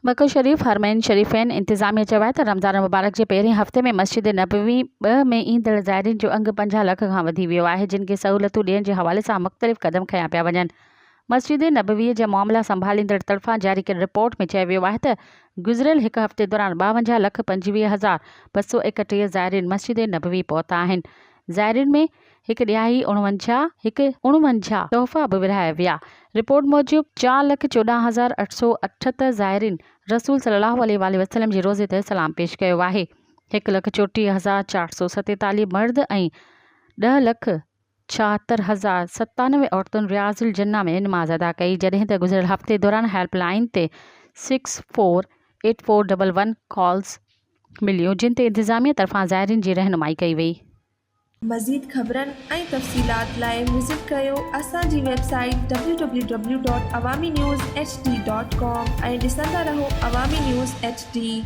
मक्का शरीफ़ हरमैन शरीफ़ैन इंतिज़ामिया चयो आहे त रमज़ान मुबारक जे पहिरें हफ़्ते में मस्जिद नबवी 2 में ईंदड़ ज़ाइरीन जो अंग 50 लख खां वधी वियो आहे, जिन खे सहूलियतूं ॾियण जे हवाले सां मुख़्तलिफ़ क़दम खयां पिया वञनि। मस्जिद नबवी जा मामला संभालींदड़ तरफ़ां जारी कयल रिपोर्ट में चयो वियो आहे त गुज़िरियल हिकु हफ़्ते दौरान 52,25,231 ज़ाइरीन मस्जिद नबवी पहुता आहिनि। ज़ाइरीन में हिकु ॾियाही 49 तोहफ़ा बि विरहाया विया। रिपोर्ट मूजिब 4,14,878 ज़ाइरीन रसूल सल्लल्लाहु अलैहि वसल्लम जे रोज़े ते सलाम पेश कयो आहे। 1,34,447 मर्द ऐं 10,76,097 औरतुनि रियाज़ुल जन्ना में नमाज़ अदा कई, जॾहिं त गुज़िरियल हफ़्ते दौरान हेल्पलाइन ते 648411 कॉल्स मिलियूं, जिन ते इंतिज़ामिया तरफ़ां ज़ाइरीन जी रहनुमाई कई वई। मज़ीद ख़बरनि ऐं तफ़सीलात लाइ विज़िट कयो असांजी वेबसाइट www.awamiNewsHD.com ऐं ॾिसंदा रहो अवामी न्यूज़ HD।